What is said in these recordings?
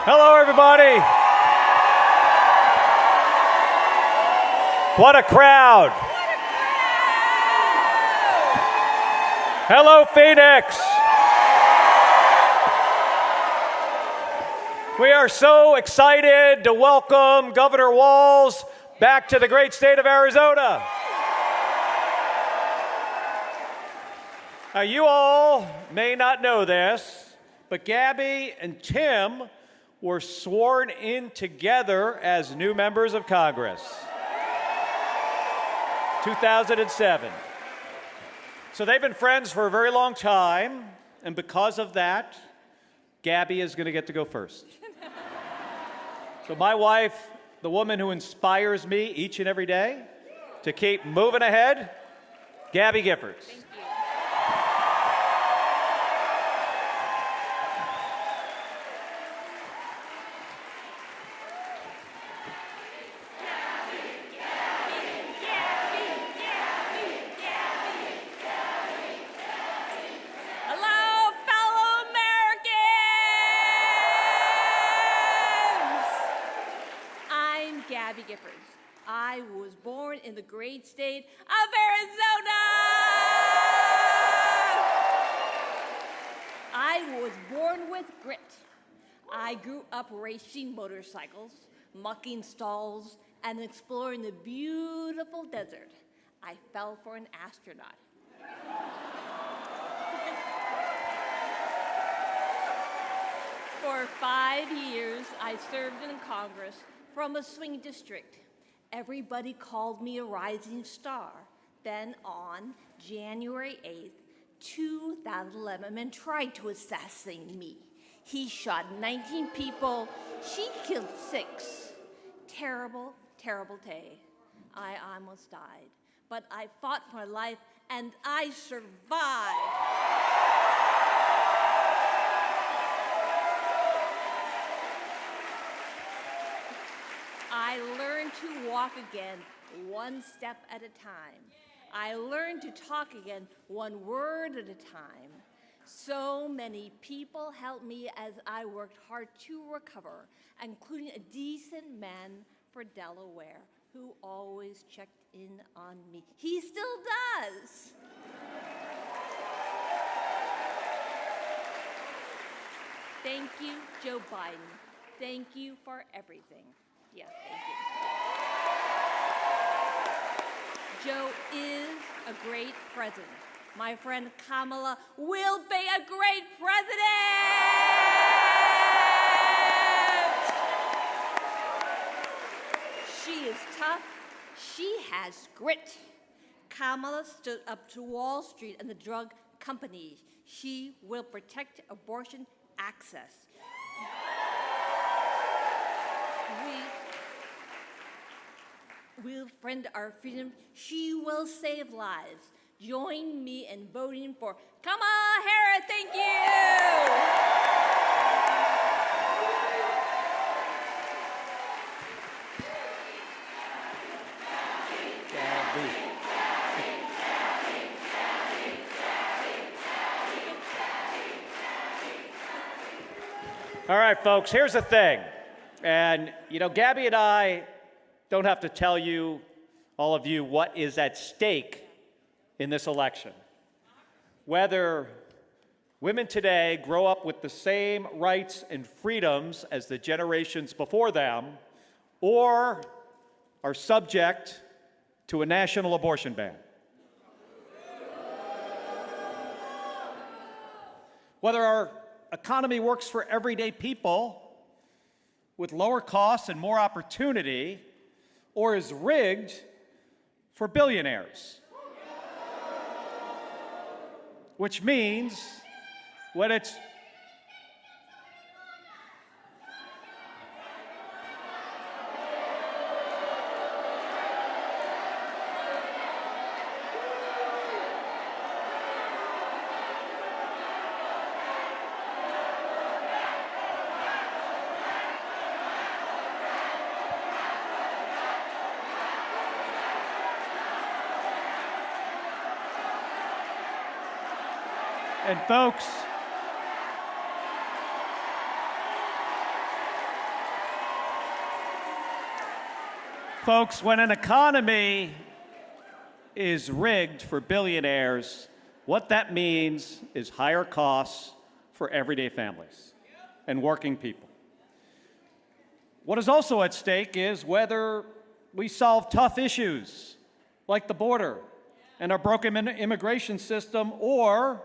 Hello, everybody. What a crowd. Hello, Phoenix. We are so excited to welcome Governor Walz back to the great state of Arizona. Now, you all may not know this, but Gabby and Tim were sworn in together as new members of Congress. 2007. So they've been friends for a very long time, and because of that, Gabby is going to get to go first. So my wife, the woman who inspires me each and every day to keep moving ahead, Gabby Giffords. Thank you. Hello, fellow Americans! I'm Gabby Giffords. I was born in the great state of Arizona! I was born with grit. I grew up racing motorcycles, mucking stalls, and exploring the beautiful desert. I fell for an astronaut. For 5 years, I served in Congress from a swing district. Everybody called me a rising star. Then on January 8th, 2011, a man tried to assassinate me. He shot 19 people. She killed 6. Terrible, terrible day. I almost died. But I fought for my life, and I survived. I learned to walk again one step at a time. I learned to talk again one word at a time. So many people helped me as I worked hard to recover, including a decent man for Delaware who always checked in on me. He still does. Thank you, Joe Biden. Thank you for everything. Yeah, thank you. Joe is a great president. My friend Kamala will be a great president! She is tough. She has grit. Kamala stood up to Wall Street and the drug companies. She will protect abortion access. We'll friend our freedom. She will save lives. Join me in voting for Kamala Harris. Thank you. All right, folks, here's the thing. And, Gabby and I don't have to tell you, all of you, what is at stake in this election. Whether women today grow up with the same rights and freedoms as the generations before them, or are subject to a national abortion ban. Whether our economy works for everyday people with lower costs and more opportunity, or is rigged for billionaires. Which means when it's And folks, Folks, when an economy is rigged for billionaires, what that means is higher costs for everyday families and working people. What is also at stake is whether we solve tough issues like the border and our broken immigration system, or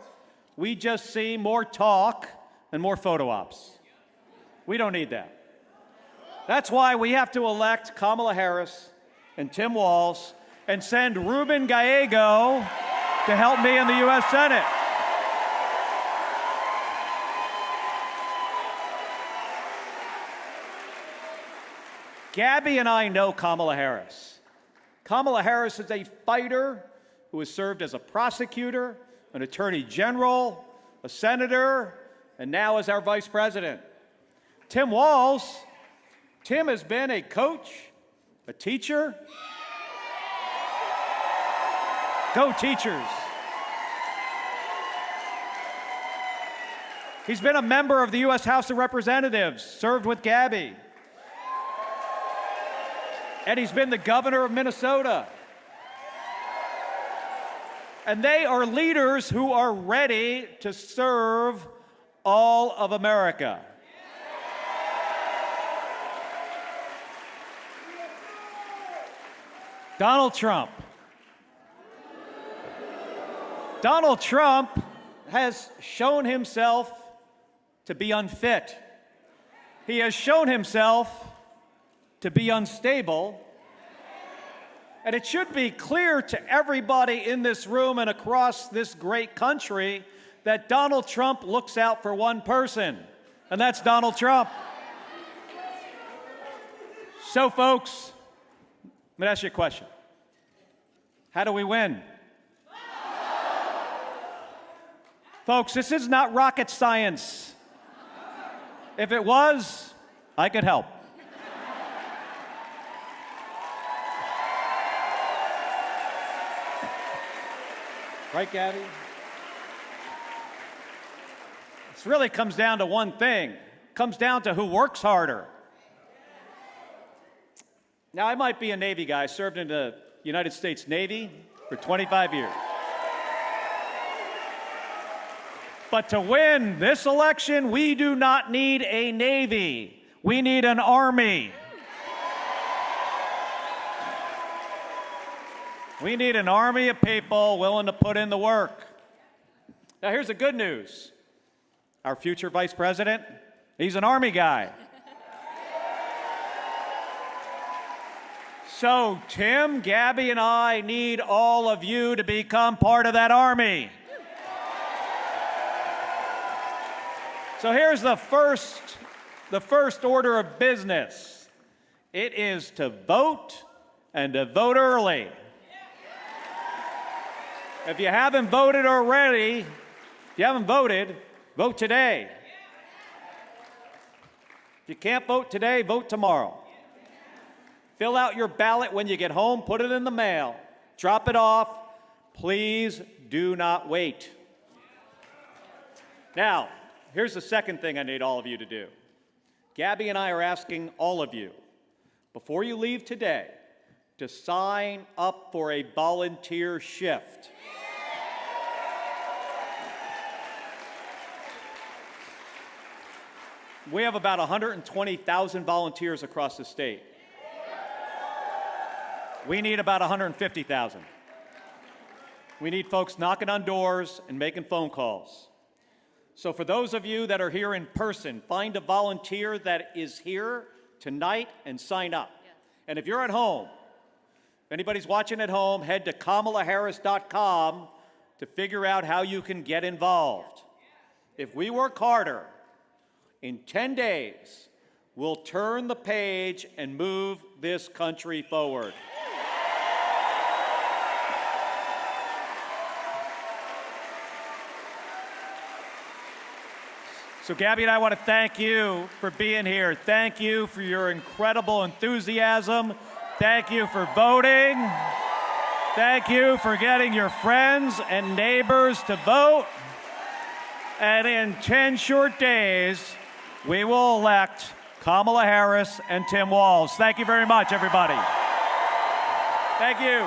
we just see more talk and more photo ops. We don't need that. That's why we have to elect Kamala Harris and Tim Walz and send Ruben Gallego to help me in the U.S. Senate. Gabby and I know Kamala Harris. Kamala Harris is a fighter who has served as a prosecutor, an attorney general, a senator, and now as our vice president. Tim Walz, Tim has been a coach, a teacher. Go Teachers. He's been a member of the U.S. House of Representatives, served with Gabby. And he's been the governor of Minnesota. And they are leaders who are ready to serve all of America. Donald Trump. Donald Trump has shown himself to be unfit. He has shown himself to be unstable. And it should be clear to everybody in this room and across this great country that Donald Trump looks out for one person, and that's Donald Trump. So, folks, let me ask you a question. How do we win? Folks, this is not rocket science. If it was, I could help. Right, Gabby? This really comes down to one thing. It comes down to who works harder. Now, I might be a Navy guy. I served in the United States Navy for 25 years. But to win this election, we do not need a Navy. We need an Army. We need an army of people willing to put in the work. Now, here's the good news. Our future vice president, he's an Army guy. So, Tim, Gabby, and I need all of you to become part of that Army. So here's the first order of business. It is to vote, and to vote early. If you haven't voted already, vote today. If you can't vote today, vote tomorrow. Fill out your ballot when you get home, put it in the mail, drop it off. Please do not wait. Now, here's the second thing I need all of you to do. Gabby and I are asking all of you, before you leave today, to sign up for a volunteer shift. We have about 120,000 volunteers across the state. We need about 150,000. We need folks knocking on doors and making phone calls. So for those of you that are here in person, find a volunteer that is here tonight and sign up. And if you're at home, if anybody's watching at home, head to KamalaHarris.com to figure out how you can get involved. If we work harder, in 10 days, we'll turn the page and move this country forward. So Gabby and I want to thank you for being here. Thank you for your incredible enthusiasm. Thank you for voting. Thank you for getting your friends and neighbors to vote. And in 10 short days, we will elect Kamala Harris and Tim Walz. Thank you very much, everybody. Thank you.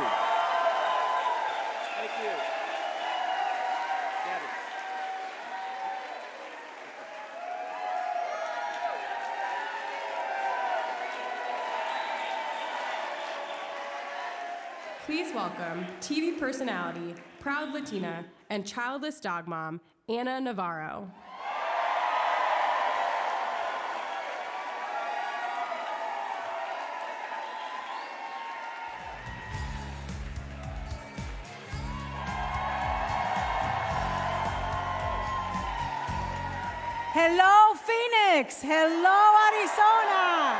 Thank you. Gabby. Please welcome TV personality, proud Latina, and childless dog mom, Anna Navaro. Hello, Phoenix. Hello, Arizona.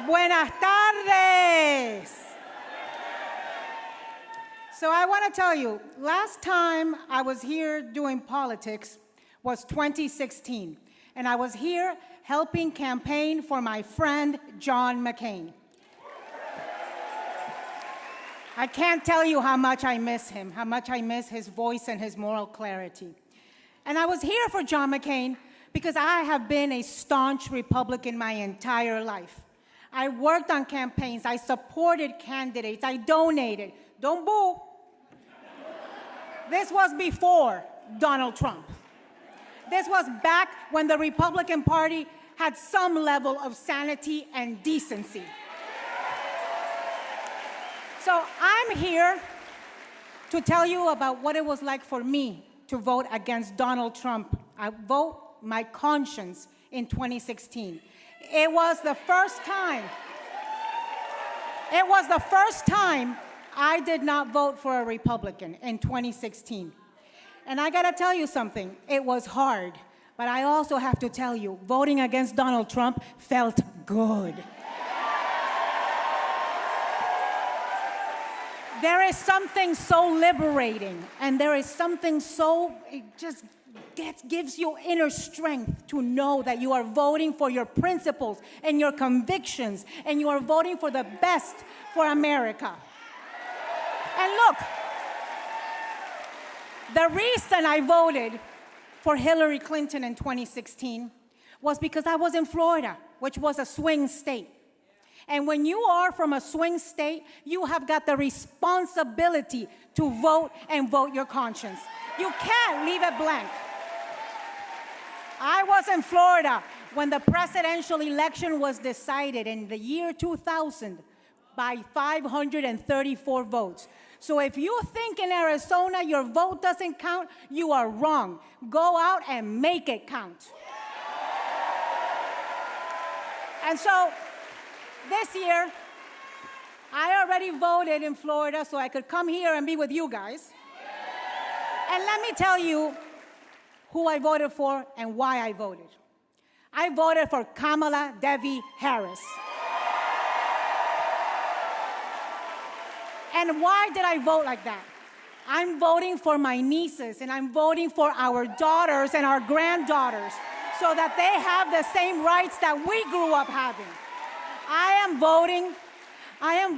Buenas tardes. So I want to tell you, last time I was here doing politics was 2016, and I was here helping campaign for my friend John McCain. I can't tell you how much I miss him, how much I miss his voice and his moral clarity. And I was here for John McCain because I have been a staunch Republican my entire life. I worked on campaigns, I supported candidates, I donated. Don't boo. This was before Donald Trump. This was back when the Republican Party had some level of sanity and decency. So I'm here to tell you about what it was like for me to vote against Donald Trump. I vote my conscience in 2016. It was the first time I did not vote for a Republican in 2016. And I gotta tell you something, it was hard, but I also have to tell you, voting against Donald Trump felt good. There is something so liberating, and there is something so, it just gives you inner strength to know that you are voting for your principles and your convictions, and you are voting for the best for America. And look, the reason I voted for Hillary Clinton in 2016 was because I was in Florida, which was a swing state. And when you are from a swing state, you have got the responsibility to vote and vote your conscience. You can't leave it blank. I was in Florida when the presidential election was decided in the year 2000 by 534 votes. So if you think in Arizona your vote doesn't count, you are wrong. Go out and make it count. And so this year, I already voted in Florida so I could come here and be with you guys. And let me tell you who I voted for and why I voted. I voted for Kamala Devi Harris. And why did I vote like that? I'm voting for my nieces, and I'm voting for our daughters and our granddaughters so that they have the same rights that we grew up having. I am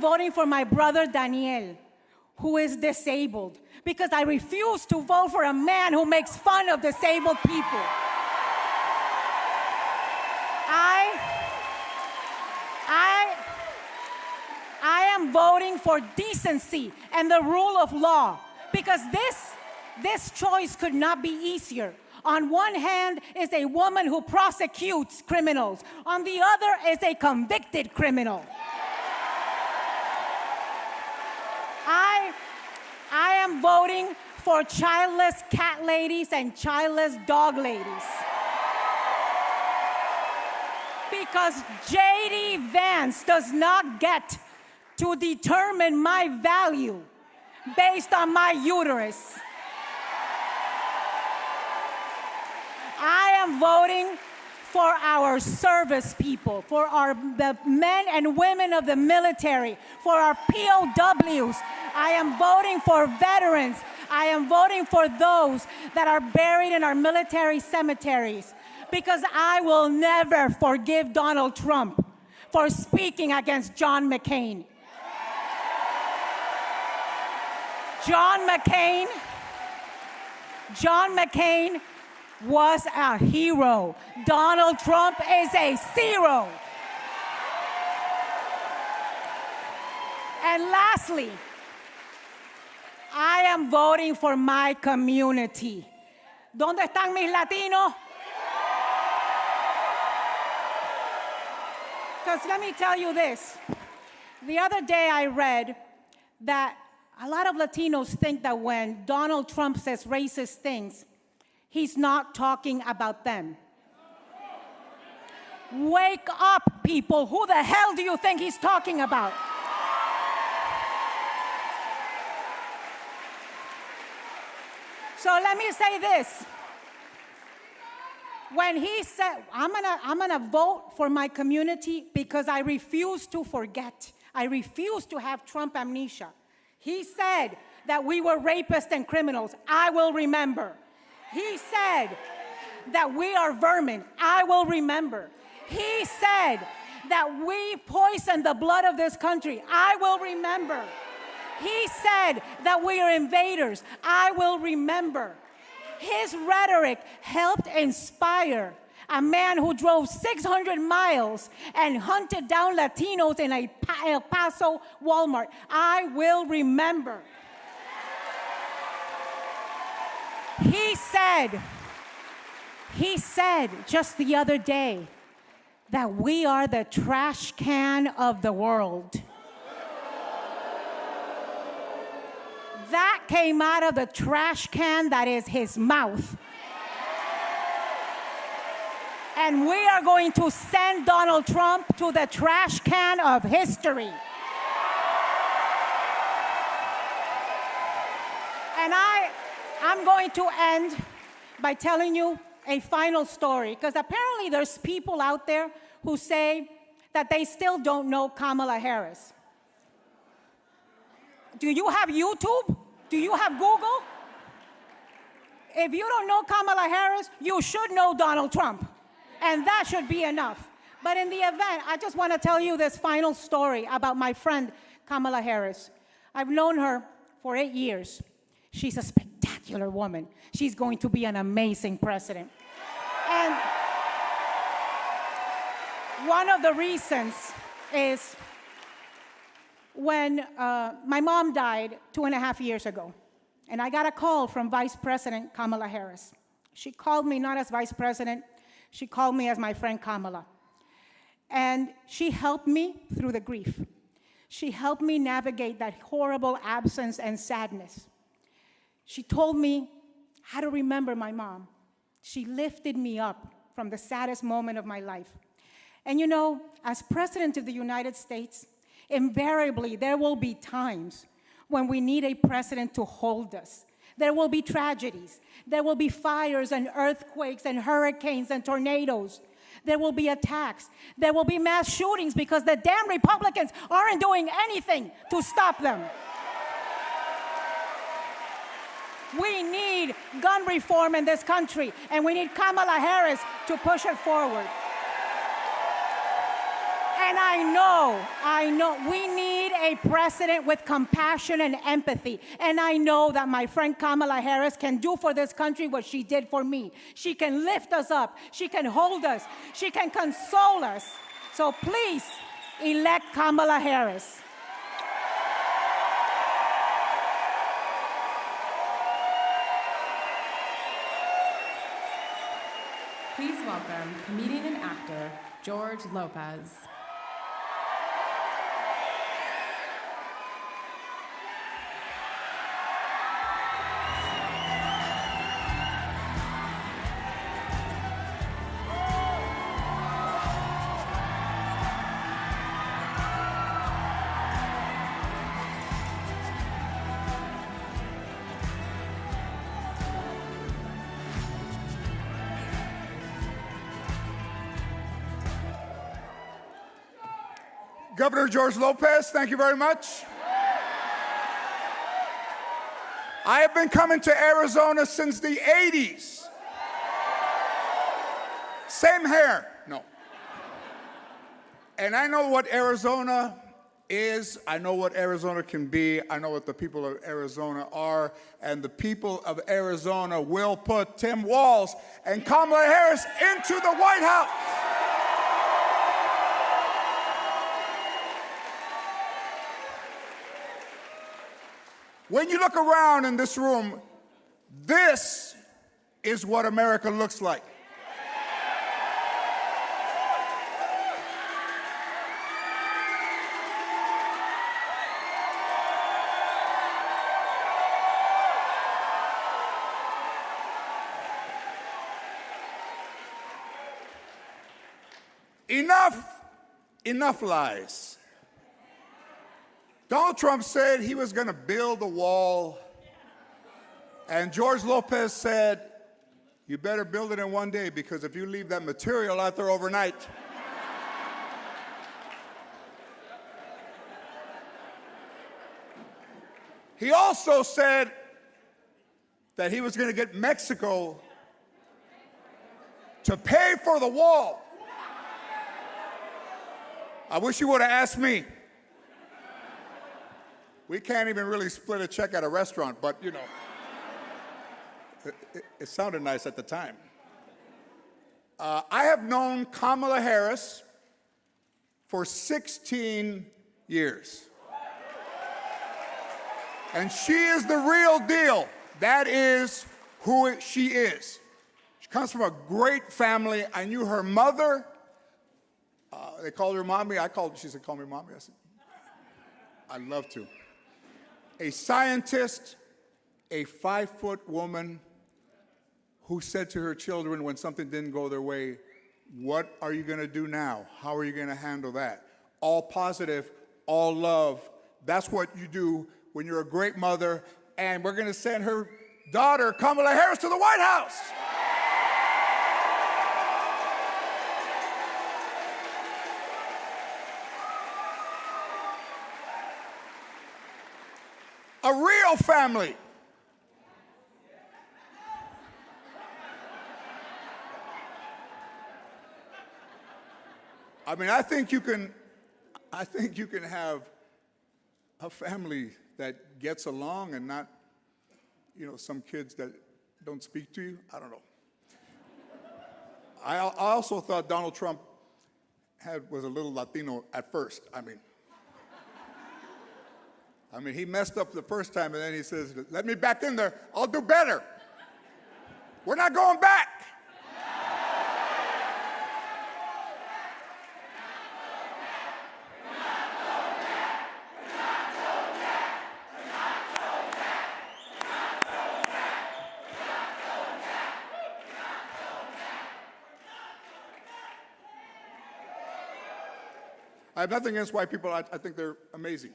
voting for my brother Daniel, who is disabled, because I refuse to vote for a man who makes fun of disabled people. I am voting for decency and the rule of law, because this choice could not be easier. On one hand is a woman who prosecutes criminals. On the other is a convicted criminal. I am voting for childless cat ladies and childless dog ladies. Because J.D. Vance does not get to determine my value based on my uterus. I am voting for our service people, for the men and women of the military, for our POWs. I am voting for veterans. I am voting for those that are buried in our military cemeteries, because I will never forgive Donald Trump for speaking against John McCain. John McCain was a hero. Donald Trump is a zero. And lastly, I am voting for my community. ¿Dónde están mis latinos? Because let me tell you this. The other day I read that a lot of Latinos think that when Donald Trump says racist things, he's not talking about them. Wake up, people. Who the hell do you think he's talking about? So let me say this. When he said, I'm gonna vote for my community because I refuse to forget. I refuse to have Trump amnesia. He said that we were rapists and criminals. I will remember. He said that we are vermin. I will remember. He said that we poison the blood of this country. I will remember. He said that we are invaders. I will remember. His rhetoric helped inspire a man who drove 600 miles and hunted down Latinos in a El Paso Walmart. I will remember. He said just the other day that we are the trash can of the world. That came out of the trash can that is his mouth. And we are going to send Donald Trump to the trash can of history. And I'm going to end by telling you a final story, because apparently there's people out there who say that they still don't know Kamala Harris. Do you have YouTube? Do you have Google? If you don't know Kamala Harris, you should know Donald Trump. And that should be enough. But in the event, I just want to tell you this final story about my friend Kamala Harris. I've known her for 8 years. She's a spectacular woman. She's going to be an amazing president. And one of the reasons is when my mom died 2.5 years ago, and I got a call from Vice President Kamala Harris. She called me not as Vice President, she called me as my friend Kamala. And she helped me through the grief. She helped me navigate that horrible absence and sadness. She told me how to remember my mom. She lifted me up from the saddest moment of my life. And you know, as President of the United States, invariably, there will be times when we need a president to hold us. There will be tragedies. There will be fires and earthquakes and hurricanes and tornadoes. There will be attacks. There will be mass shootings because the damn Republicans aren't doing anything to stop them. We need gun reform in this country, and we need Kamala Harris to push it forward. And I know, we need a president with compassion and empathy. And I know that my friend Kamala Harris can do for this country what she did for me. She can lift us up. She can hold us. She can console us. So please, elect Kamala Harris. Please welcome comedian and actor George Lopez. Governor George Lopez, thank you very much. I have been coming to Arizona since the 80s. Same hair, no. And I know what Arizona is. I know what Arizona can be. I know what the people of Arizona are. And the people of Arizona will put Tim Walz and Kamala Harris into the White House. When you look around in this room, this is what America looks like. Enough lies. Donald Trump said he was going to build a wall, and George Lopez said, you better build it in one day, because if you leave that material out there overnight, he also said that he was going to get Mexico to pay for the wall. I wish you would have asked me. We can't even really split a check at a restaurant, but you know, it sounded nice at the time. I have known Kamala Harris for 16 years. And she is the real deal. That is who she is. She comes from a great family. I knew her mother. They called her mommy. She said, call me mommy. I said, I'd love to. A scientist, a 5-foot woman who said to her children when something didn't go their way, what are you going to do now? How are you going to handle that? All positive, all love. That's what you do when you're a great mother. And we're going to send her daughter, Kamala Harris, to the White House. A real family. I mean, I think you can have a family that gets along and not, some kids that don't speak to you. I don't know. I also thought Donald Trump was a little Latino at first. I mean, he messed up the first time, and then he says, let me back in there. I'll do better. We're not going back. I have nothing against white people. I think they're amazing.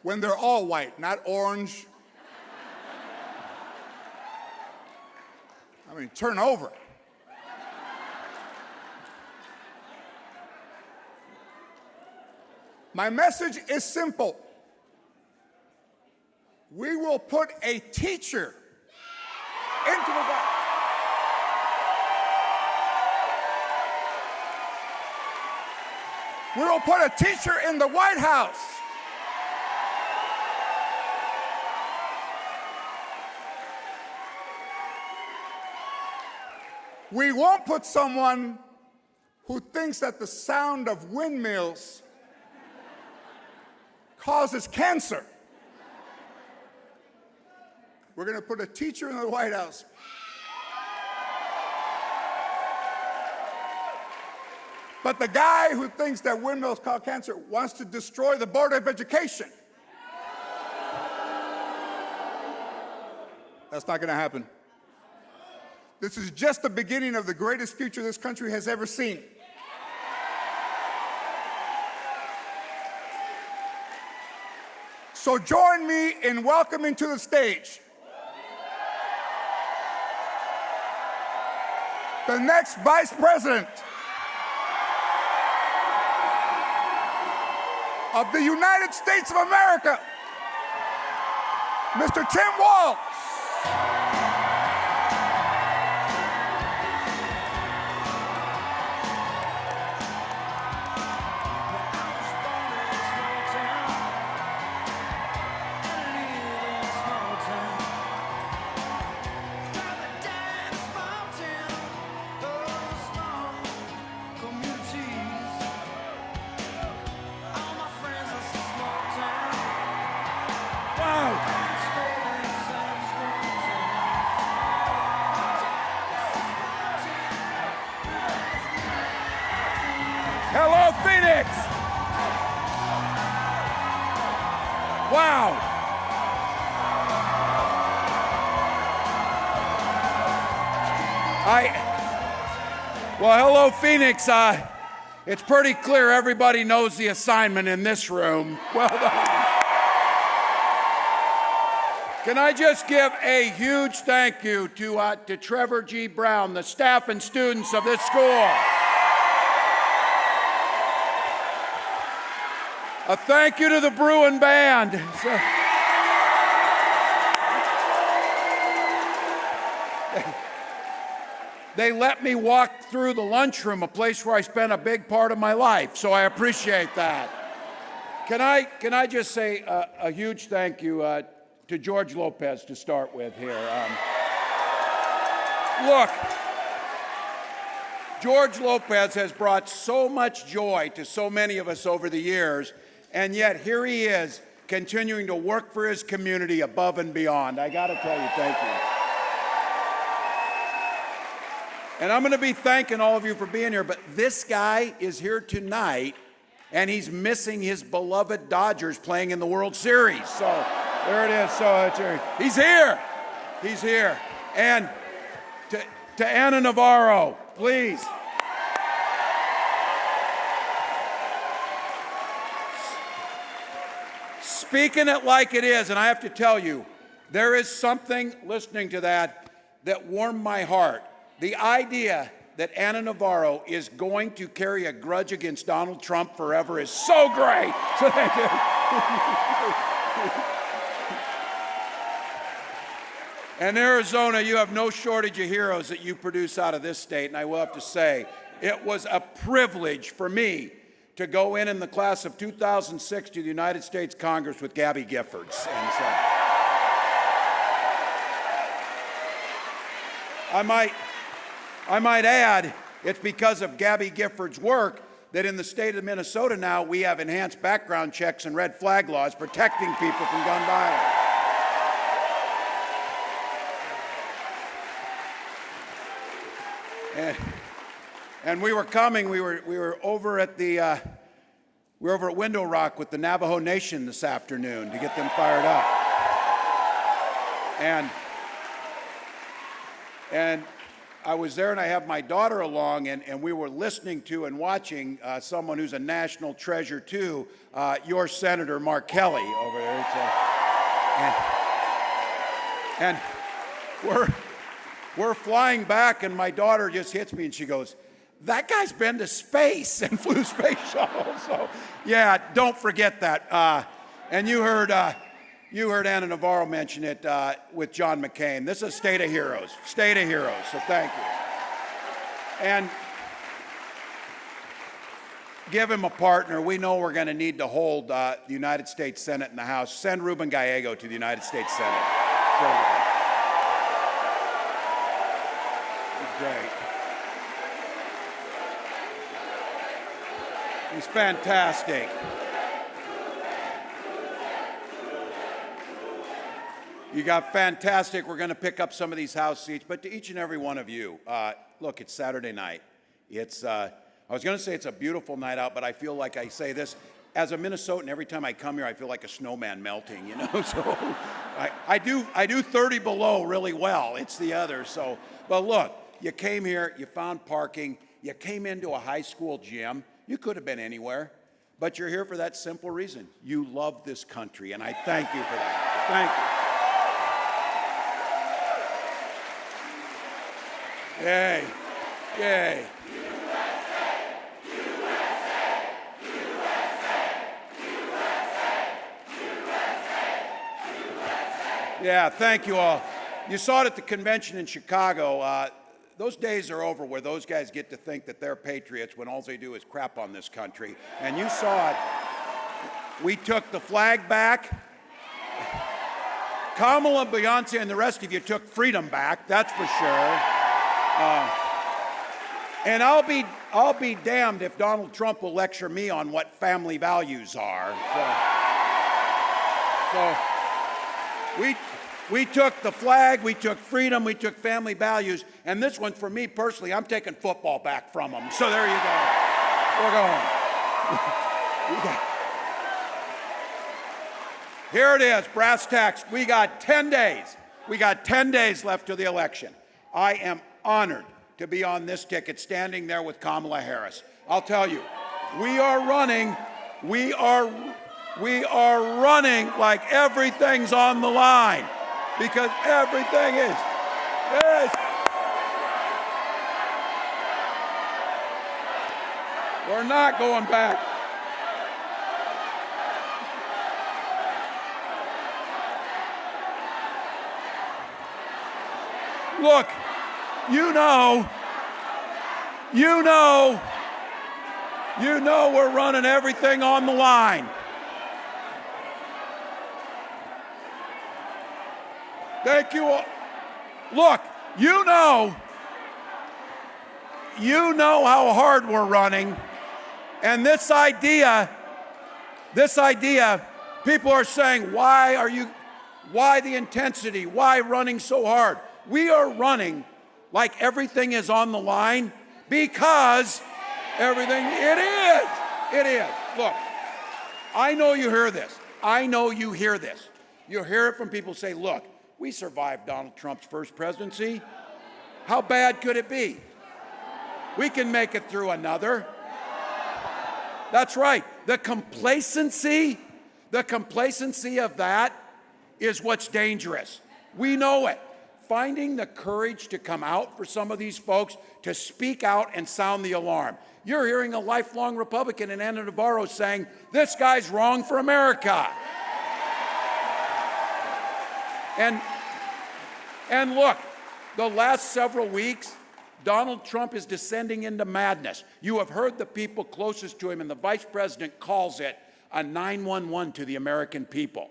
When they're all white, not orange. I mean, turn over. My message is simple. We will put a teacher into the We will put a teacher in the White House. We won't put someone who thinks that the sound of windmills causes cancer. We're going to put a teacher in the White House. But the guy who thinks that windmills cause cancer wants to destroy the Board of Education. That's not going to happen. This is just the beginning of the greatest future this country has ever seen. So join me in welcoming to the stage the next Vice President of the United States of America, Mr. Tim Walz. Phoenix! Wow! Well, hello, Phoenix. It's pretty clear everybody knows the assignment in this room. Well done. Can I just give a huge thank you to Trevor G. Brown, the staff and students of this school. A thank you to the Bruin Band. They let me walk through the lunchroom, a place where I spent a big part of my life, so I appreciate that. Can I just say a huge thank you to George Lopez to start with here. Look, George Lopez has brought so much joy to so many of us over the years, and yet here he is continuing to work for his community above and beyond. I got to tell you, thank you. And I'm going to be thanking all of you for being here, but this guy is here tonight, and he's missing his beloved Dodgers playing in the World Series. So there it is. So he's here. He's here. And to Ana Navaro, please. Speaking it like it is, and I have to tell you, there is something listening to that warmed my heart. The idea that Ana Navaro is going to carry a grudge against Donald Trump forever is so great. So thank you. And Arizona, you have no shortage of heroes that you produce out of this state. And I will have to say, it was a privilege for me to go in the class of 2006 to the United States Congress with Gabby Giffords. And so I might add, it's because of Gabby Giffords' work that in the state of Minnesota now we have enhanced background checks and red flag laws protecting people from gun violence. And we were coming. We were over at Window Rock with the Navajo Nation this afternoon to get them fired up. And I was there, and I have my daughter along, and we were listening to and watching someone who's a national treasure too, your Senator Mark Kelly over there. And we're flying back, and my daughter just hits me, and she goes, "That guy's been to space and flew space shuttle." So, yeah, don't forget that. And you heard Ana Navaro mention it with John McCain. This is a state of heroes. State of heroes. So thank you. And give him a partner. We know we're going to need to hold the United States Senate and the House. Send Ruben Gallego to the United States Senate. He's great. He's fantastic. You got fantastic. We're going to pick up some of these House seats. But to each and every one of you, look, it's Saturday night. I was going to say it's a beautiful night out, but I feel like I say this. As a Minnesotan, every time I come here, I feel like a snowman melting, you know? So I do 30 below really well. It's the other. So, but look, you came here, you found parking, you came into a high school gym. You could have been anywhere, but you're here for that simple reason. You love this country, and I thank you for that. Thank you. Yay. Yay. USA, USA, USA. Yeah, thank you all. You saw it at the convention in Chicago. Those days are over where those guys get to think that they're patriots when all they do is crap on this country. And you saw it. We took the flag back. Kamala, Beyonce, and the rest of you took freedom back, that's for sure. And I'll be damned if Donald Trump will lecture me on what family values are. So we took the flag, we took freedom, we took family values, and this one, for me personally, I'm taking football back from them. So there you go. We're going. Here it is, brass tacks. We got 10 days. We got 10 days left to the election. I am honored to be on this ticket standing there with Kamala Harris. I'll tell you, we are running like everything's on the line, because everything is. We're not going back. Look, you know we're running everything on the line. Thank you all. Look, you know how hard we're running. And this idea, people are saying, why the intensity? Why running so hard? We are running like everything is on the line because it is. Look, I know you hear this. You hear it from people say, look, we survived Donald Trump's first presidency. How bad could it be? We can make it through another. That's right. The complacency of that is what's dangerous. We know it. Finding the courage to come out for some of these folks, to speak out and sound the alarm. You're hearing a lifelong Republican in Navaro saying, this guy's wrong for America. And look, the last several weeks, Donald Trump is descending into madness. You have heard the people closest to him, and the vice president calls it a 911 to the American people.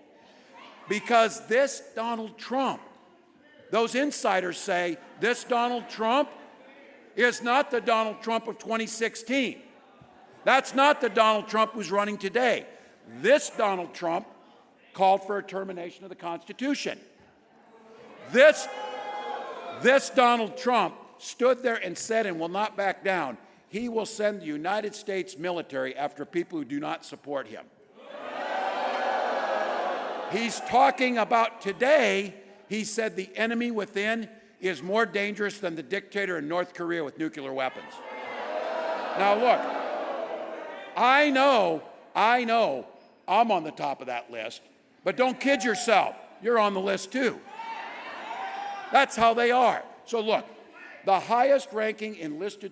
Because this Donald Trump, those insiders say, this Donald Trump is not the Donald Trump of 2016. That's not the Donald Trump who's running today. This Donald Trump called for a termination of the Constitution. This Donald Trump stood there and said, and will not back down, he will send the United States military after people who do not support him. He's talking about today, he said the enemy within is more dangerous than the dictator in North Korea with nuclear weapons. Now look, I know I'm on the top of that list, but don't kid yourself, you're on the list too. That's how they are. So look, the highest ranking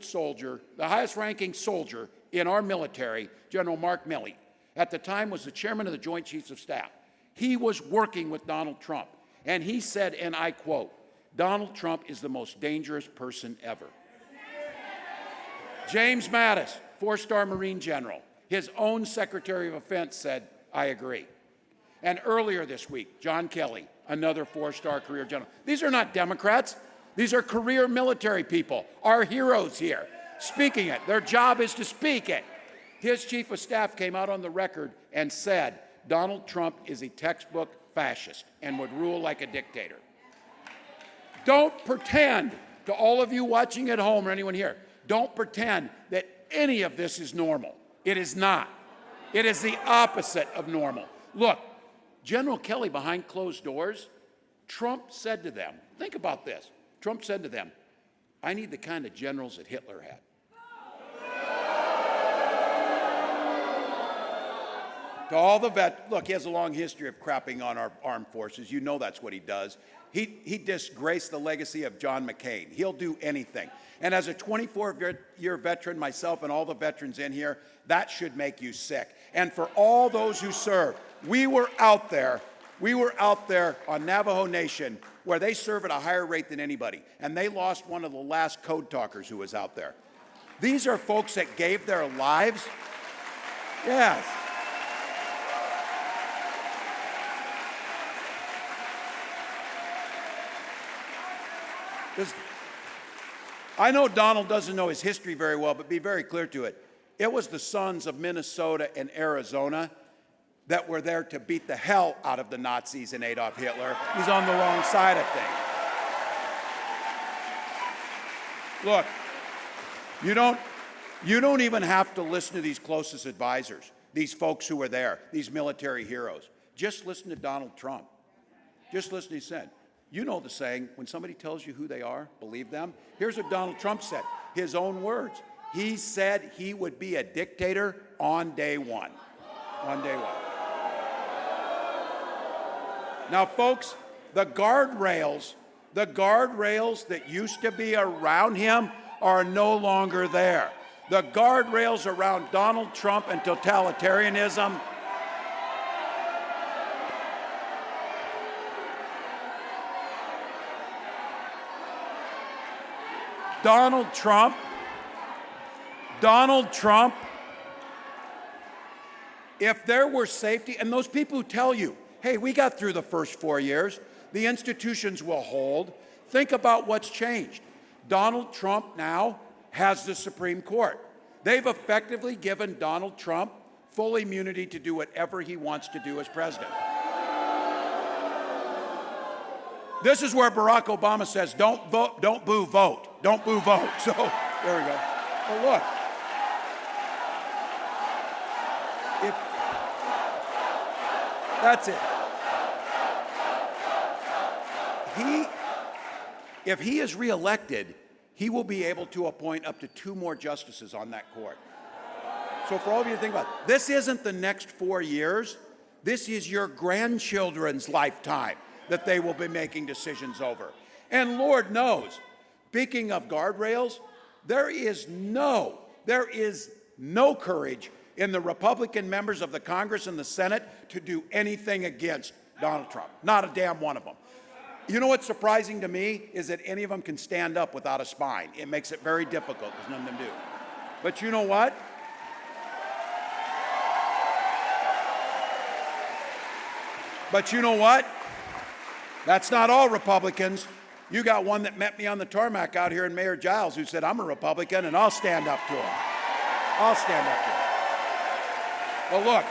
soldier in our military, General Mark Milley, at the time was the chairman of the Joint Chiefs of Staff. He was working with Donald Trump, and he said, and I quote, Donald Trump is the most dangerous person ever. James Mattis, 4-star Marine General, his own Secretary of Defense said, I agree. And earlier this week, John Kelly, another 4-star career general. These are not Democrats. These are career military people, our heroes here, speaking it. Their job is to speak it. His chief of staff came out on the record and said, Donald Trump is a textbook fascist and would rule like a dictator. Don't pretend, to all of you watching at home or anyone here, don't pretend that any of this is normal. It is not. It is the opposite of normal. Look, General Kelly behind closed doors, Trump said to them, think about this. Trump said to them, I need the kind of generals that Hitler had. To all the look, he has a long history of crapping on our armed forces. You know that's what he does. He disgraced the legacy of John McCain. He'll do anything. And as a 24-year veteran, myself and all the veterans in here, that should make you sick. And for all those who served, we were out there on Navajo Nation where they serve at a higher rate than anybody. And they lost one of the last code talkers who was out there. These are folks that gave their lives. Yes. I know Donald doesn't know his history very well, but be very clear to it. It was the sons of Minnesota and Arizona that were there to beat the hell out of the Nazis and Adolf Hitler. He's on the wrong side of things. Look, You don't even have to listen to these closest advisors, these folks who are there, these military heroes. Just listen to Donald Trump. Just listen, he said. You know the saying, when somebody tells you who they are, believe them. Here's what Donald Trump said, his own words. He said he would be a dictator on day one. On day one. Now, folks, the guardrails that used to be around him are no longer there. The guardrails around Donald Trump and totalitarianism Donald Trump, if there were safety, and those people who tell you, hey, we got through the first 4 years, the institutions will hold, think about what's changed. Donald Trump now has the Supreme Court. They've effectively given Donald Trump full immunity to do whatever he wants to do as president. This is where Barack Obama says, don't vote, don't boo, vote. Don't boo, vote. So, there we go. But look. That's it. If he is reelected, he will be able to appoint up to 2 more justices on that court. So for all of you to think about it, this isn't the next 4 years. This is your grandchildren's lifetime that they will be making decisions over. And Lord knows, speaking of guardrails, there is no courage in the Republican members of the Congress and the Senate to do anything against Donald Trump. Not a damn one of them. You know what's surprising to me is that any of them can stand up without a spine. It makes it very difficult. There's none of them do. But you know what? That's not all Republicans. You got one that met me on the tarmac out here in Mayor Giles who said, I'm a Republican and I'll stand up to him. I'll stand up to him. Well, look,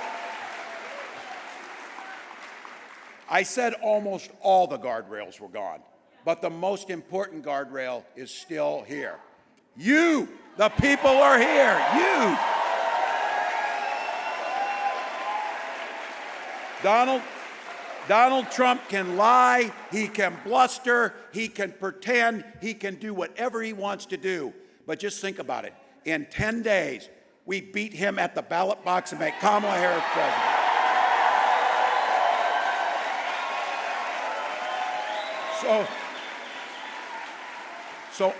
I said almost all the guardrails were gone, but the most important guardrail is still here. You, the people, are here. You. Donald Trump can lie, he can bluster, he can pretend, he can do whatever he wants to do. But just think about it. In 10 days, we beat him at the ballot box and make Kamala Harris president. So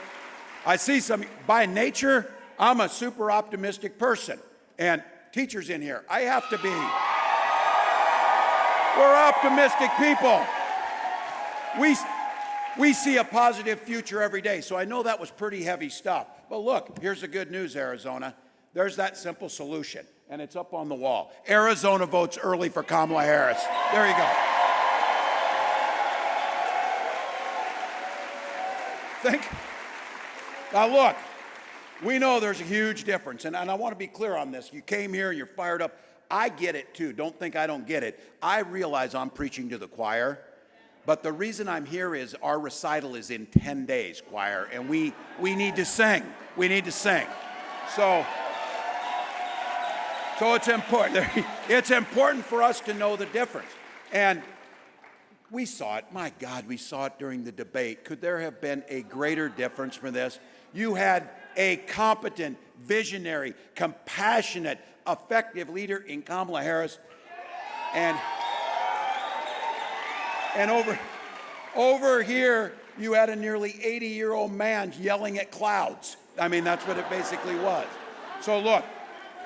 I see some, by nature, I'm a super optimistic person. And teachers in here, I have to be. We're optimistic people. We see a positive future every day. So I know that was pretty heavy stuff. But look, here's the good news, Arizona. There's that simple solution, and it's up on the wall. Arizona votes early for Kamala Harris. There you go. Now look, we know there's a huge difference, and I want to be clear on this. You came here and you're fired up. I get it too. Don't think I don't get it. I realize I'm preaching to the choir, but the reason I'm here is our recital is in 10 days, choir, and we need to sing. We need to sing. So it's important. It's important for us to know the difference. And we saw it. My God, we saw it during the debate. Could there have been a greater difference for this? You had a competent, visionary, compassionate, effective leader in Kamala Harris. And over here, you had a nearly 80-year-old man yelling at clouds. I mean, that's what it basically was. So look,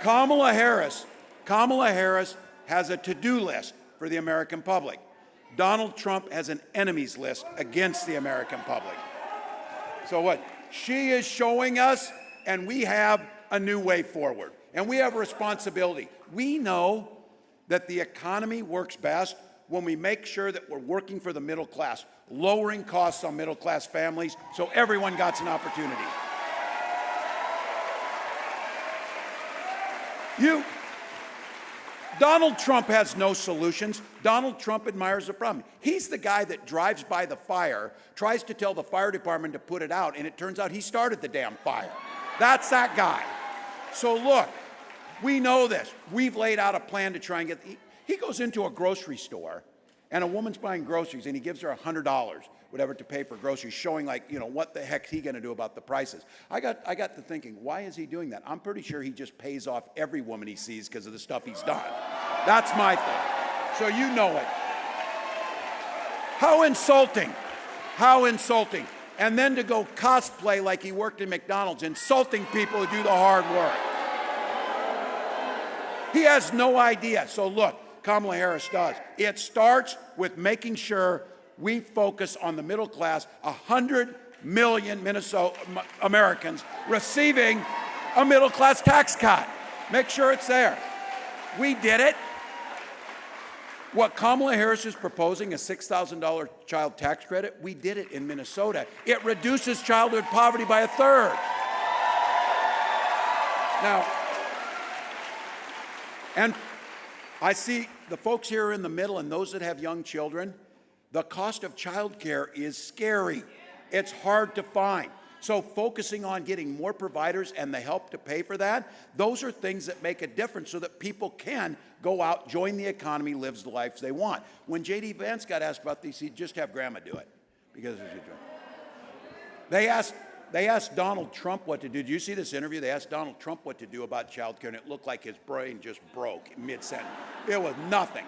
Kamala Harris has a to-do list for the American public. Donald Trump has an enemies list against the American public. So what? She is showing us, and we have a new way forward. And we have a responsibility. We know that the economy works best when we make sure that we're working for the middle class, lowering costs on middle class families so everyone gets an opportunity. Donald Trump has no solutions. Donald Trump admires the problem. He's the guy that drives by the fire, tries to tell the fire department to put it out, and it turns out he started the damn fire. That's that guy. So look, we know this. We've laid out a plan to try and get, he goes into a grocery store and a woman's buying groceries and he gives her $100, whatever, to pay for groceries, showing like, you know, what the heck's he gonna do about the prices? I got to thinking, why is he doing that? I'm pretty sure he just pays off every woman he sees because of the stuff he's done. That's my thing. So you know it. How insulting. How insulting. And then to go cosplay like he worked in McDonald's, insulting people who do the hard work. He has no idea. So look, Kamala Harris does. It starts with making sure we focus on the middle class, 100 million Minnesota Americans receiving a middle class tax cut. Make sure it's there. We did it. What Kamala Harris is proposing, a $6,000 child tax credit, we did it in Minnesota. It reduces childhood poverty by 1/3. Now, and I see the folks here in the middle and those that have young children, the cost of childcare is scary. It's hard to find. So focusing on getting more providers and the help to pay for that, those are things that make a difference so that people can go out, join the economy, live the lives they want. When J.D. Vance got asked about these, he'd just have grandma do it. Because they asked Donald Trump what to do. Did you see this interview? They asked Donald Trump what to do about child care, and it looked like his brain just broke mid-sentence. It was nothing.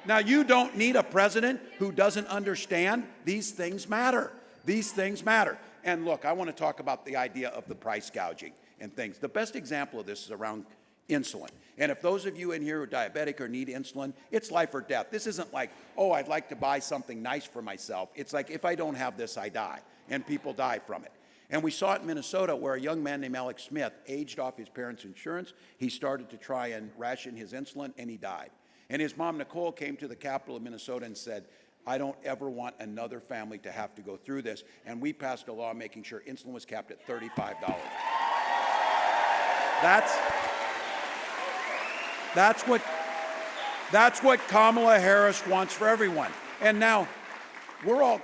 Now, you don't need a president who doesn't understand these things matter. These things matter. And look, I want to talk about the idea of the price gouging and things. The best example of this is around insulin. And if those of you in here who are diabetic or need insulin, it's life or death. This isn't like, oh, I'd like to buy something nice for myself. It's like, if I don't have this, I die. And people die from it. And we saw it in Minnesota where a young man named Alex Smith aged off his parents' insurance. He started to try and ration his insulin, and he died. And his mom, Nicole, came to the capital of Minnesota and said, I don't ever want another family to have to go through this. And we passed a law making sure insulin was capped at $35. That's what Kamala Harris wants for everyone. And now, we're all,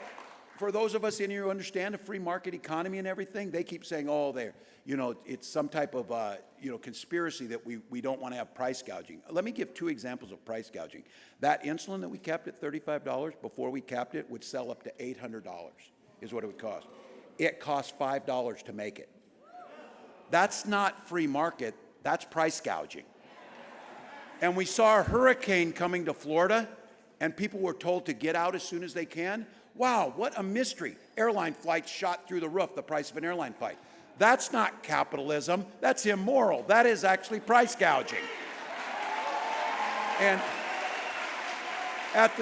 for those of us in here who understand a free market economy and everything, they keep saying, oh, it's some type of conspiracy that we don't want to have price gouging. Let me give two examples of price gouging. That insulin that we capped at $35, before we capped it, would sell up to $800 is what it would cost. It costs $5 to make it. That's not free market, that's price gouging. And we saw a hurricane coming to Florida, and people were told to get out as soon as they can. Wow, what a mystery. Airline flights shot through the roof, the price of an airline flight. That's not capitalism, that's immoral. That is actually price gouging. And at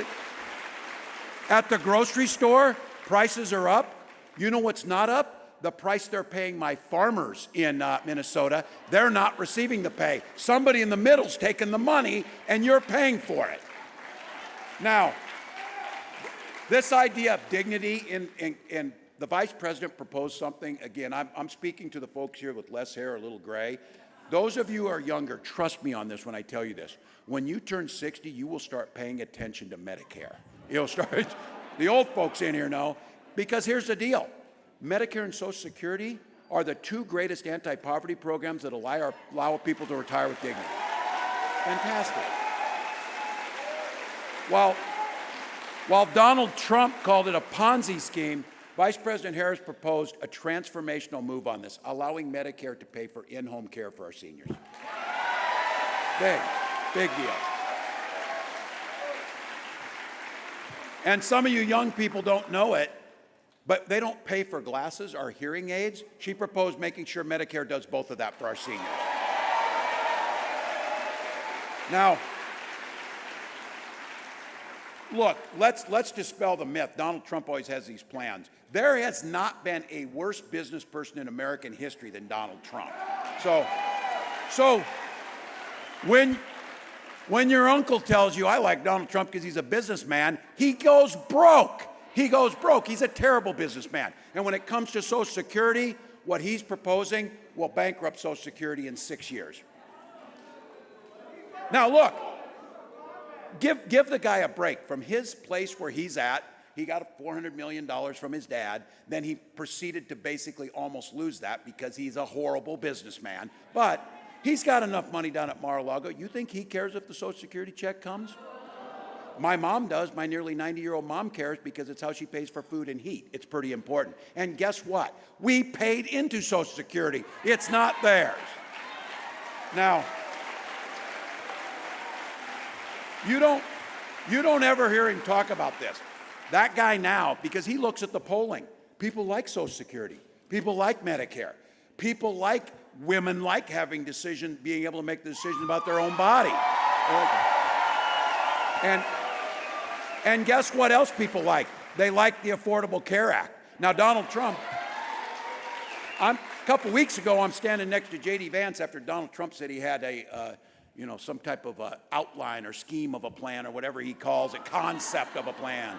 the grocery store, prices are up. You know what's not up? The price they're paying my farmers in Minnesota. They're not receiving the pay. Somebody in the middle's taking the money, and you're paying for it. Now, this idea of dignity in the vice president proposed something. Again, I'm speaking to the folks here with less hair, a little gray. Those of you who are younger, trust me on this when I tell you this. When you turn 60, you will start paying attention to Medicare. You'll start, the old folks in here know, because here's the deal. Medicare and Social Security are the two greatest anti-poverty programs that allow people to retire with dignity. Fantastic. While Donald Trump called it a Ponzi scheme, Vice President Harris proposed a transformational move on this, allowing Medicare to pay for in-home care for our seniors. Big deal. And some of you young people don't know it, but they don't pay for glasses or hearing aids. She proposed making sure Medicare does both of that for our seniors. Now, look, let's dispel the myth. Donald Trump always has these plans. There has not been a worse business person in American history than Donald Trump. So when your uncle tells you, I like Donald Trump because he's a businessman, he goes broke. He goes broke. He's a terrible businessman. And when it comes to Social Security, what he's proposing will bankrupt Social Security in 6 years. Now look, give the guy a break. From his place where he's at, he got $400 million from his dad. Then he proceeded to basically almost lose that because he's a horrible businessman. But He's got enough money down at Mar-a-Lago. You think he cares if the Social Security check comes? My mom does. My nearly 90-year-old mom cares because it's how she pays for food and heat. It's pretty important. And guess what? We paid into Social Security. It's not theirs. Now, you don't ever hear him talk about this. That guy now, because he looks at the polling, people like Social Security. People like Medicare. People like women like having being able to make the decision about their own body. And guess what else people like? They like the Affordable Care Act. Now, Donald Trump, a couple weeks ago, I'm standing next to J.D. Vance after Donald Trump said he had some type of outline or scheme of a plan or whatever he calls it, concept of a plan.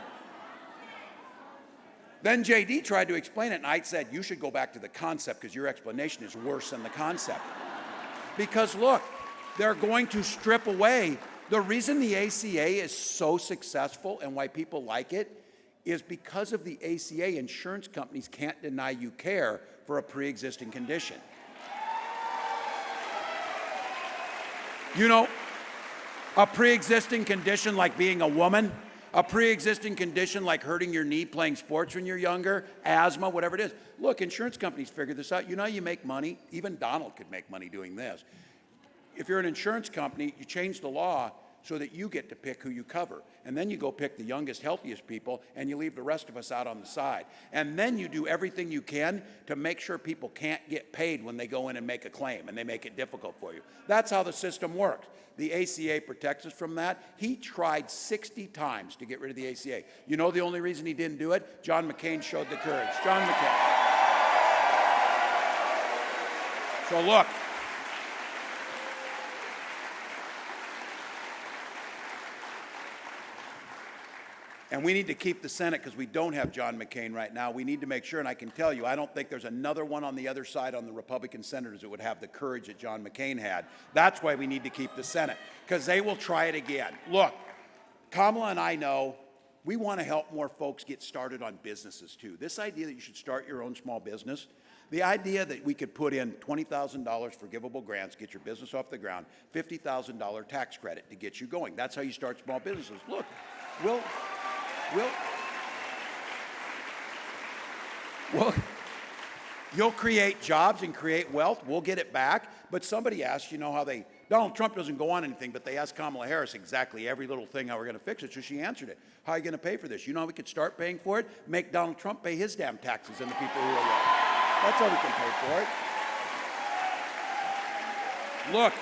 Then J.D. tried to explain it, and I said, you should go back to the concept because your explanation is worse than the concept. Because look, they're going to strip away. The reason the ACA is so successful and why people like it is because of the ACA, insurance companies can't deny you care for a pre-existing condition. You know, a pre-existing condition like being a woman, a pre-existing condition like hurting your knee playing sports when you're younger, asthma, whatever it is. Look, insurance companies figure this out. You know how you make money? Even Donald could make money doing this. If you're an insurance company, you change the law so that you get to pick who you cover. And then you go pick the youngest, healthiest people, and you leave the rest of us out on the side. And then you do everything you can to make sure people can't get paid when they go in and make a claim, and they make it difficult for you. That's how the system works. The ACA protects us from that. He tried 60 times to get rid of the ACA. You know the only reason he didn't do it? John McCain showed the courage. John McCain. So look, and we need to keep the Senate because we don't have John McCain right now. We need to make sure, and I can tell you, I don't think there's another one on the other side on the Republican senators that would have the courage that John McCain had. That's why we need to keep the Senate, because they will try it again. Look, Kamala and I know we want to help more folks get started on businesses too. This idea that you should start your own small business, the idea that we could put in $20,000 forgivable grants, get your business off the ground, $50,000 tax credit to get you going. That's how you start small businesses. Look, you'll create jobs and create wealth. We'll get it back. But somebody asked, you know how Donald Trump doesn't go on anything, but they asked Kamala Harris exactly every little thing how we're going to fix it. So she answered it. How are you going to pay for this? You know how we could start paying for it? Make Donald Trump pay his damn taxes and the people who are there. That's how we can pay for it. Look,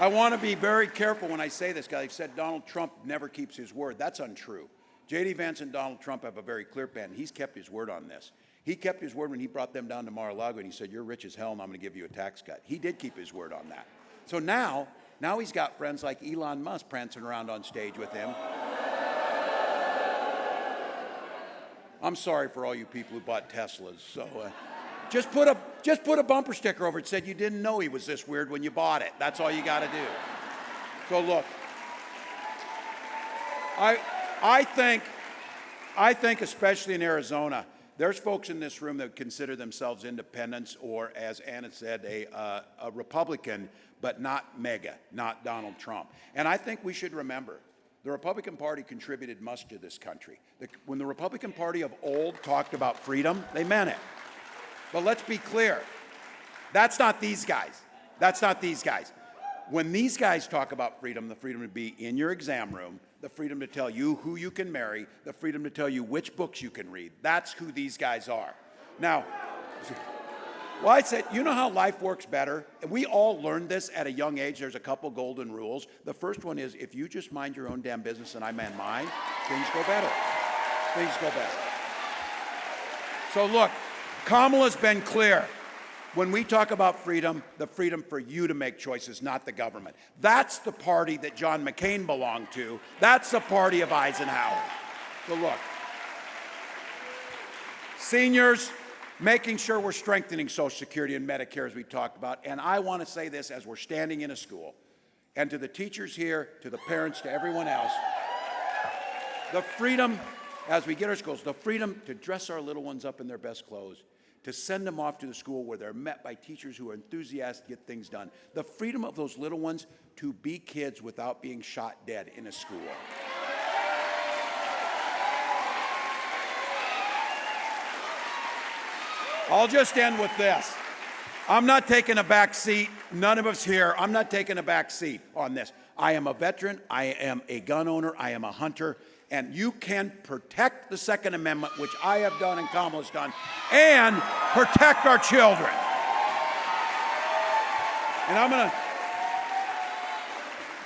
I want to be very careful when I say this, guy. He said Donald Trump never keeps his word. That's untrue. J.D. Vance and Donald Trump have a very clear plan. He's kept his word on this. He kept his word when he brought them down to Mar-a-Lago and he said, you're rich as hell and I'm going to give you a tax cut. He did keep his word on that. So now he's got friends like Elon Musk prancing around on stage with him. I'm sorry for all you people who bought Teslas. So just put a bumper sticker over it that said you didn't know he was this weird when you bought it. That's all you got to do. So look, I think especially in Arizona, there's folks in this room that consider themselves independents or, as Anna said, a Republican, but not MAGA, not Donald Trump. And I think we should remember, the Republican Party contributed much to this country. When the Republican Party of old talked about freedom, they meant it. But let's be clear, that's not these guys. That's not these guys. When these guys talk about freedom, the freedom to be in your exam room, the freedom to tell you who you can marry, the freedom to tell you which books you can read, that's who these guys are. Now, well, I said, you know how life works better? And we all learned this at a young age. There's a couple golden rules. The first one is if you just mind your own damn business and I mind mine, things go better. Things go better. So look, Kamala's been clear. When we talk about freedom, the freedom for you to make choices, not the government. That's the party that John McCain belonged to. That's the party of Eisenhower. So look, seniors, making sure we're strengthening Social Security and Medicare as we talked about. And I want to say this as we're standing in a school, and to the teachers here, to the parents, to everyone else, the freedom, as we get our schools, the freedom to dress our little ones up in their best clothes, to send them off to the school where they're met by teachers who are enthusiastic to get things done. The freedom of those little ones to be kids without being shot dead in a school. I'll just end with this. I'm not taking a back seat. None of us here. I'm not taking a back seat on this. I am a veteran. I am a gun owner. I am a hunter. And you can protect the Second Amendment, which I have done and Kamala's done, and protect our children. And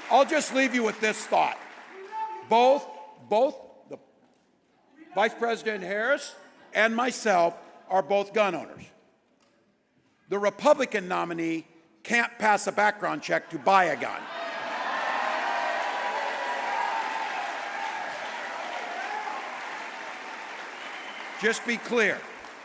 I'll just leave you with this thought. Both the Vice President Harris and myself are both gun owners. The Republican nominee can't pass a background check to buy a gun. Just be clear.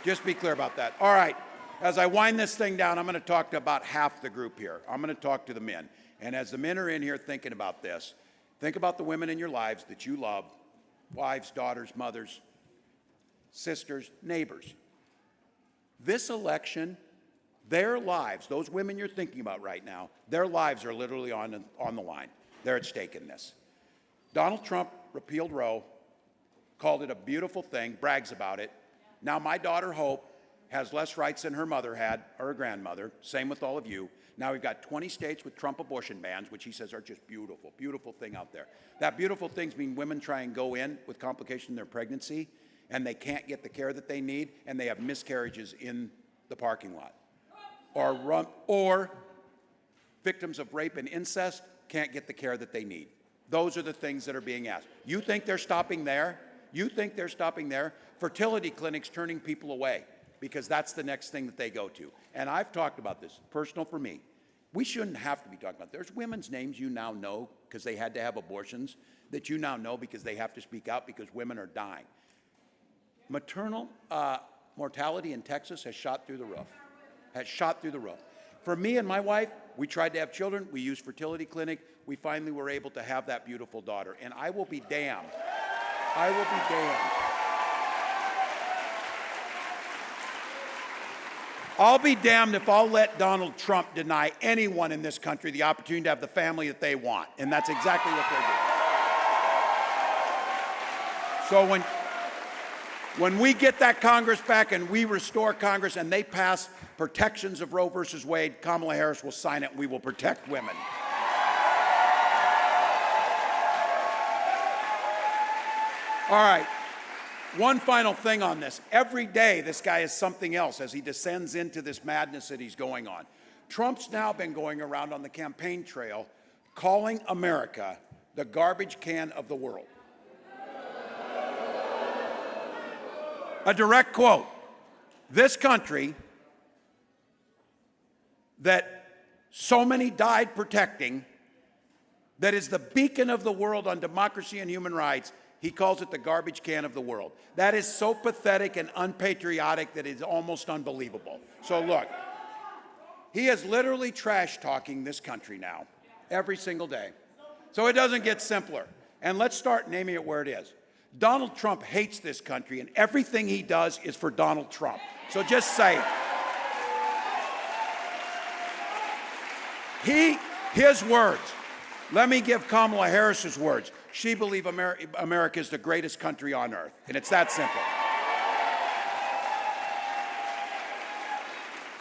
Just be clear about that. All right. As I wind this thing down, I'm going to talk to about half the group here. I'm going to talk to the men. And as the men are in here thinking about this, think about the women in your lives that you love, wives, daughters, mothers, sisters, neighbors. This election, their lives, those women you're thinking about right now, their lives are literally on the line. They're at stake in this. Donald Trump repealed Roe, called it a beautiful thing, brags about it. Now my daughter Hope has less rights than her mother had, or her grandmother. Same with all of you. Now we've got 20 states with Trump abortion bans, which he says are just beautiful, beautiful thing out there. That beautiful things mean women try and go in with complication in their pregnancy, and they can't get the care that they need, and they have miscarriages in the parking lot. Or victims of rape and incest can't get the care that they need. Those are the things that are being asked. You think they're stopping there? You think they're stopping there? Fertility clinics turning people away because that's the next thing that they go to. And I've talked about this, personal for me. We shouldn't have to be talking about. There's women's names you now know because they had to have abortions that you now know because they have to speak out because women are dying. Maternal mortality in Texas has shot through the roof. Has shot through the roof. For me and my wife, we tried to have children. We used fertility clinic. We finally were able to have that beautiful daughter. And I will be damned. I will be damned. I'll be damned if I'll let Donald Trump deny anyone in this country the opportunity to have the family that they want. And that's exactly what they're doing. So when we get that Congress back and we restore Congress and they pass protections of Roe versus Wade, Kamala Harris will sign it and we will protect women. All right. One final thing on this. Every day, this guy is something else as he descends into this madness that he's going on. Trump's now been going around on the campaign trail calling America the garbage can of the world. A direct quote. This country that so many died protecting, that is the beacon of the world on democracy and human rights, he calls it the garbage can of the world. That is so pathetic and unpatriotic that it's almost unbelievable. So look, he is literally trash talking this country now, every single day. So it doesn't get simpler. And let's start naming it where it is. Donald Trump hates this country, and everything he does is for Donald Trump. So just say it. His words. Let me give Kamala Harris's words. She believes America is the greatest country on earth, and it's that simple.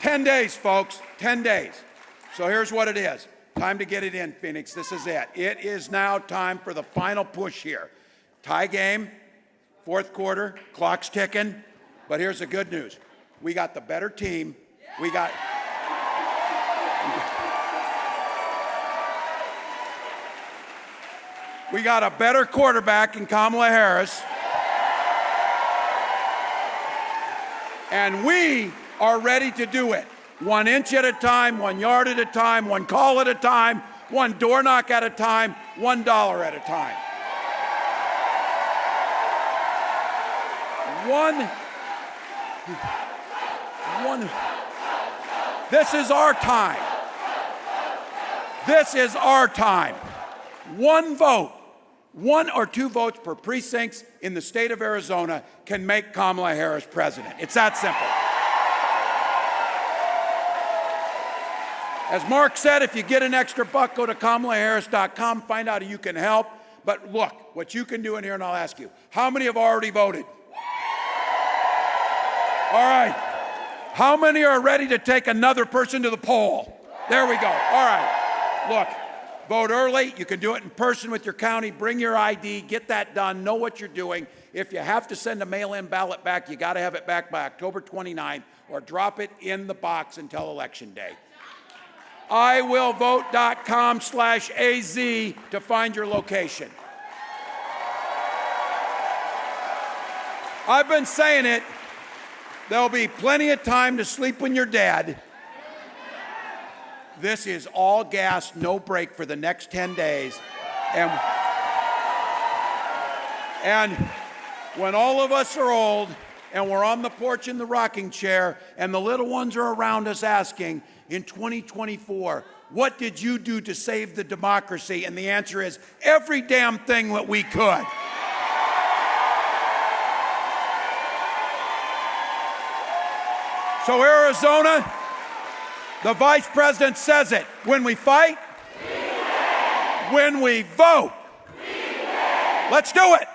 10 days, folks, 10 days. So here's what it is. Time to get it in, Phoenix. This is it. It is now time for the final push here. Tie game, fourth quarter, clock's ticking, but here's the good news. We got the better team. We got a better quarterback in Kamala Harris. And we are ready to do it. 1 inch at a time, 1 yard at a time, 1 call at a time, 1 door knock at a time, $1 at a time. This is our time. This is our time. 1 vote, 1 or 2 votes per precincts in the state of Arizona can make Kamala Harris president. It's that simple. As Mark said, if you get an extra buck, go to KamalaHarris.com, find out how you can help. But look, what you can do in here, and I'll ask you, how many have already voted? All right. How many are ready to take another person to the poll? There we go. All right. Look, vote early. You can do it in person with your county. Bring your ID. Get that done. Know what you're doing. If you have to send a mail-in ballot back, you got to have it back by October 29th, or drop it in the box until Election Day. iwillvote.com/AZ to find your location. I've been saying it. There'll be plenty of time to sleep when you're dead. This is all gas, no break for the next 10 days. And when all of us are old and we're on the porch in the rocking chair and the little ones are around us asking, in 2024, what did you do to save the democracy? And the answer is every damn thing that we could. So Arizona, the vice president says it. When we fight, we win. When we vote, we win. Let's do it.